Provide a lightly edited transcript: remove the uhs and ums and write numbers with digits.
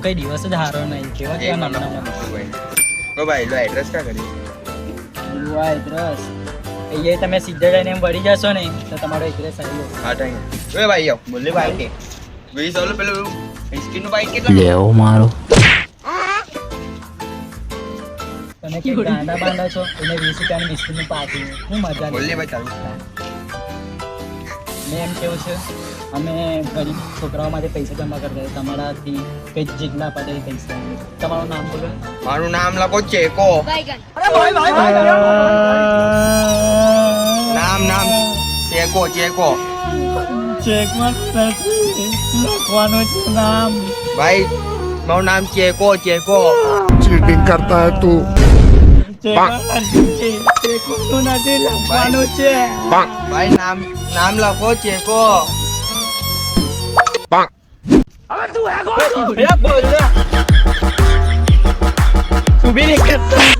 આજનો કઈ દિવસ જ હારો નહીં. કેવા એ કેવા મને નાના ભાઈ ઓ ભાઈ લો એડ્રેસ કા કરી એડ્રેસ એ તમે સીધા જઈને એમ વળી જશો ને તો તમારો એડ્રેસ આવી જશે. હા ટાઈમ ઓય ભાઈ આવ બોલે ભાઈ કે 20 ઓલો પેલું સ્કીન નું બાઈક કેટલા લેવો મારો તમે કે ગાંડા બાંડા છો એને 20 રૂપિયાની બિસ્કિટનું પાકી હું મજા બોલે નહીં. ભાઈ ચાલુ મેં એમ કેવું છે અમે ગરીબ છોકરાઓ માટે પૈસા જમા કરતા હતા. તમારાથી કઈ જેટલા પડે એ પૈસા. તમારું નામ બોલો. મારું નામ લખો ચેકો નામ નામ ચેકો ચેકો ચેકમાં નથી લખવાનું છે નામ. ભાઈ મારું નામ ચેકો ચેકો चीटिंग करता है तू ચેકમાં નથી લખવાનું છે. ભાઈ નામ લખો ચેકો તું બી નહીં કરતા.